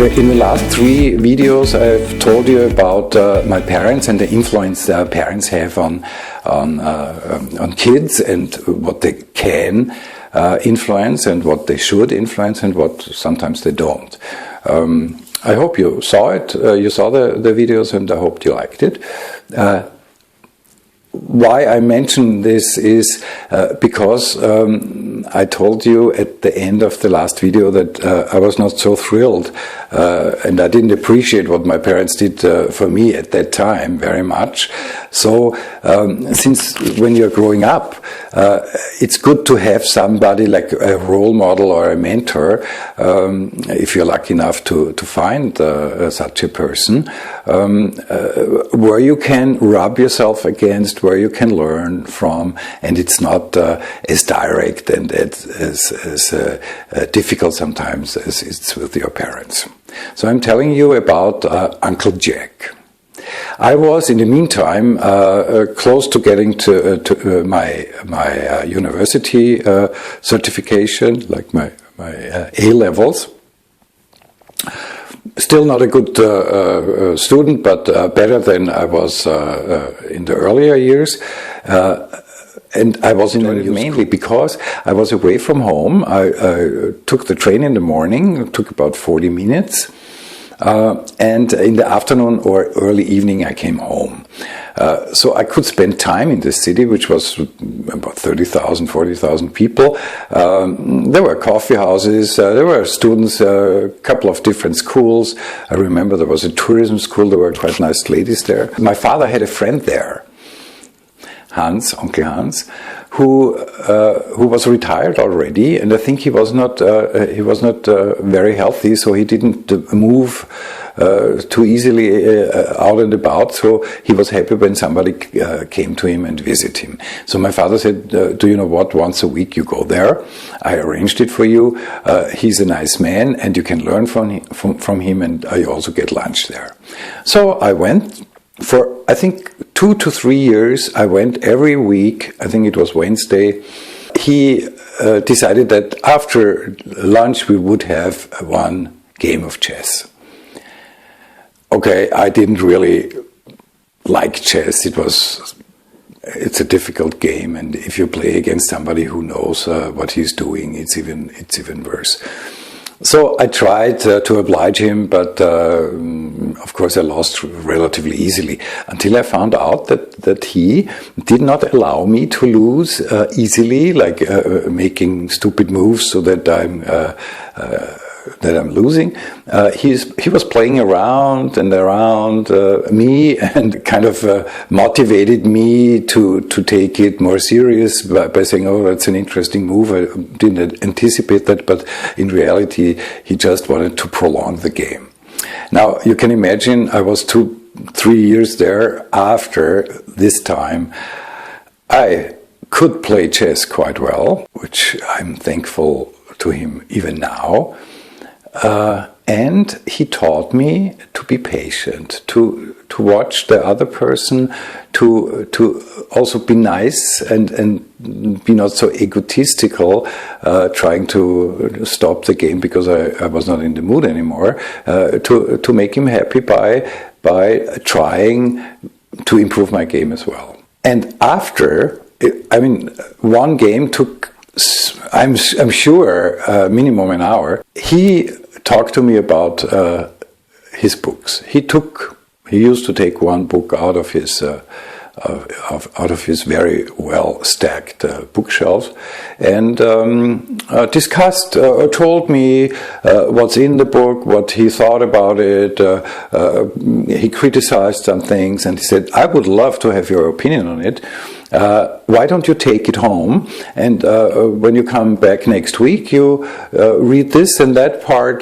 In the last 3 videos I've told you about my parents and the influence parents have on kids, and what they can influence and what they should influence and what sometimes they don't. I hope you saw it, you saw the videos, and I hope you liked it. Why I mention this is because I told you at the end of the last video that I was not so thrilled and I didn't appreciate what my parents did for me at that time very much. So since when you're growing up, it's good to have somebody like a role model or a mentor, if you're lucky enough to find such a person, where you can rub yourself against, where you can learn from, and it's not as direct and as difficult sometimes as it's with your parents. So I'm telling you about Uncle Jack. I was, in the meantime, close to getting to my university certification, like my A-levels. Still not a good student, but better than I was in the earlier years. And I was in it mainly because I was away from home. I took the train in the morning, it took about 40 minutes. And in the afternoon or early evening I came home. So I could spend time in the city, which was about 30,000, 40,000 people. There were coffee houses, there were students, a couple of different schools. I remember there was a tourism school, there were quite nice ladies there. My father had a friend there, Hans, Uncle Hans, who was retired already, and I think he was not very healthy, so he didn't move too easily out and about. So he was happy when somebody came to him and visit him. So my father said, "Do you know what? Once a week you go there. I arranged it for you. He's a nice man, and you can learn from him, and you also get lunch there." So I went. For, I think, 2 to 3 years, I went every week. I think it was Wednesday. He decided that after lunch we would have one game of chess. Okay, I didn't really like chess. It's a difficult game, and if you play against somebody who knows what he's doing, it's even worse. So I tried to oblige him, but of course I lost relatively easily, until I found out that he did not allow me to lose easily, like making stupid moves so that I'm losing. He was playing around and around me, and kind of motivated me to take it more serious by saying, "Oh, that's an interesting move. I didn't anticipate that," but in reality, he just wanted to prolong the game. Now, you can imagine I was 2-3 years there. After this time, I could play chess quite well, which I'm thankful to him even now. And he taught me to be patient, to watch the other person, to also be nice and be not so egotistical, trying to stop the game because I was not in the mood anymore, to make him happy by trying to improve my game as well. And after, I mean, one game took, I'm sure, minimum an hour. He talked to me about his books. He used to take one book out of his very well stacked bookshelf, and discussed or told me what's in the book, what he thought about it. He criticized some things, and he said, "I would love to have your opinion on it. Why don't you take it home, and when you come back next week, you read this and that part."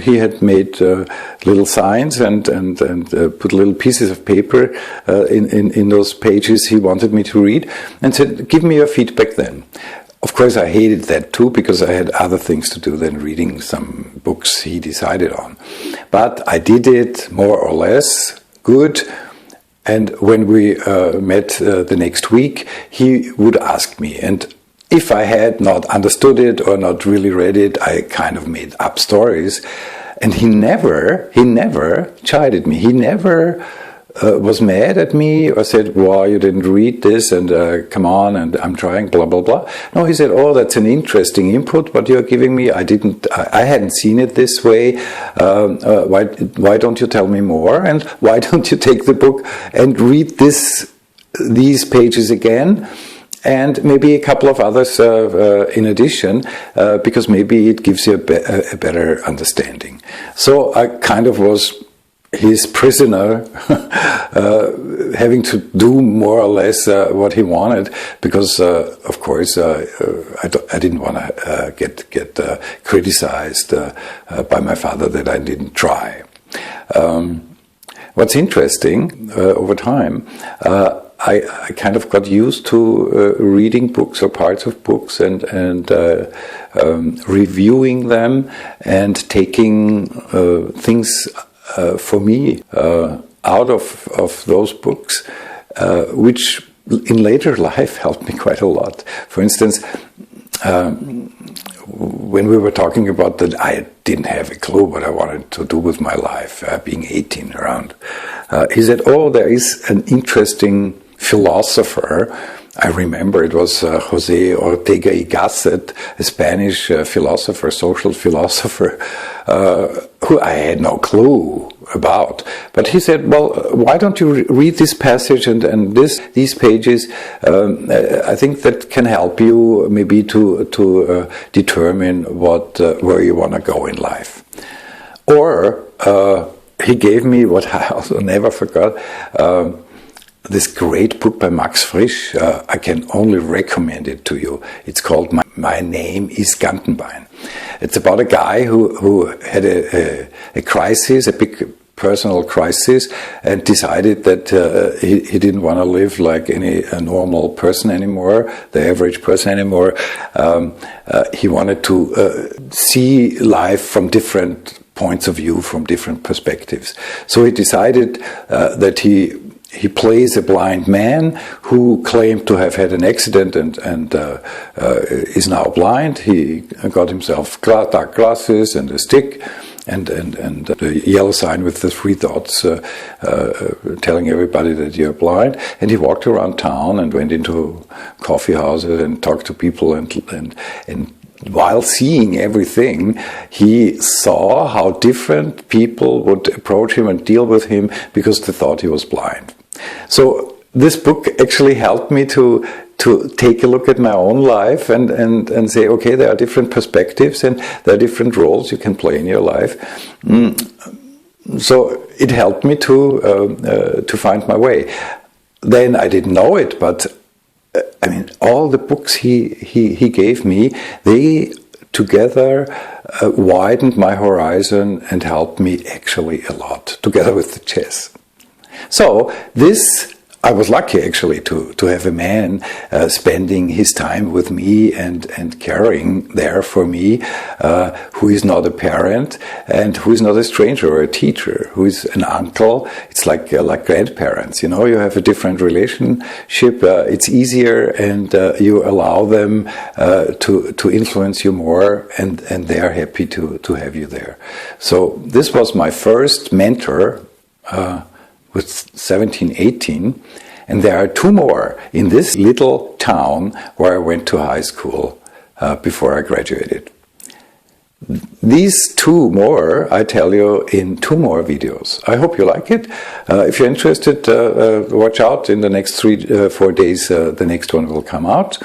He had made little signs and put little pieces of paper in those pages he wanted me to read, and said, "Give me your feedback then." Of course, I hated that too, because I had other things to do than reading some books he decided on. But I did it more or less good. And when we met the next week, he would ask me, and if I had not understood it or not really read it, I kind of made up stories. And he never chided me. He never was mad at me or said, "Well, you didn't read this, and come on, and I'm trying, blah blah blah." No, he said, "Oh, that's an interesting input what you're giving me. I hadn't seen it this way. Why don't you tell me more? And why don't you take the book and read these pages again?" And maybe a couple of others in addition, because maybe it gives you a better understanding. So I kind of was his prisoner, having to do more or less what he wanted, because of course I didn't want to get criticized by my father that I didn't try. What's interesting over time, I kind of got used to reading books or parts of books and reviewing them and taking things for me out of those books, which in later life helped me quite a lot. For instance, when we were talking about that, I didn't have a clue what I wanted to do with my life, being 18 around. He said, "Oh, there is an interesting philosopher." I remember it was José Ortega y Gasset, a Spanish philosopher, social philosopher, who I had no clue about. But he said, "Well, why don't you read this passage and these pages? I think that can help you maybe to determine where you want to go in life." Or he gave me what I also never forgot. This great book by Max Frisch. I can only recommend it to you. It's called My Name is Gantenbein. It's about a guy who had a crisis, a big personal crisis, and decided that he didn't want to live like a normal person anymore, the average person anymore. He wanted to see life from different points of view, from different perspectives. So he decided that he plays a blind man who claimed to have had an accident and is now blind. He got himself dark glasses and a stick and the yellow sign with the 3 dots telling everybody that you're blind. And he walked around town and went into coffee houses and talked to people and while seeing everything, he saw how different people would approach him and deal with him because they thought he was blind. So this book actually helped me to take a look at my own life and say, okay, there are different perspectives and there are different roles you can play in your life. So it helped me to find my way. Then I didn't know it, but I mean, all the books he gave me, they together widened my horizon and helped me actually a lot, together with the chess. So this, I was lucky actually to have a man spending his time with me and caring there for me, who is not a parent and who is not a stranger or a teacher, who is an uncle. It's like grandparents, you know, you have a different relationship. It's easier and you allow them to influence you more and they are happy to have you there. So this was my first mentor with 17, 18, and there are 2 more in this little town where I went to high school before I graduated. These 2 more, I tell you, in 2 more videos. I hope you like it. If you're interested, watch out. In the next 3-4 days, the next one will come out.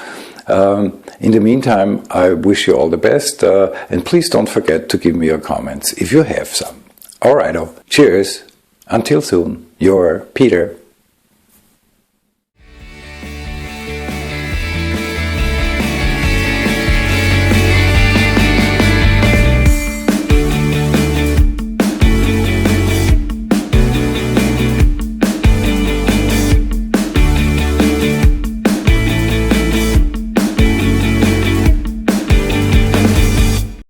In the meantime, I wish you all the best, and please don't forget to give me your comments if you have some. Alrighto, cheers. Until soon, your Peter.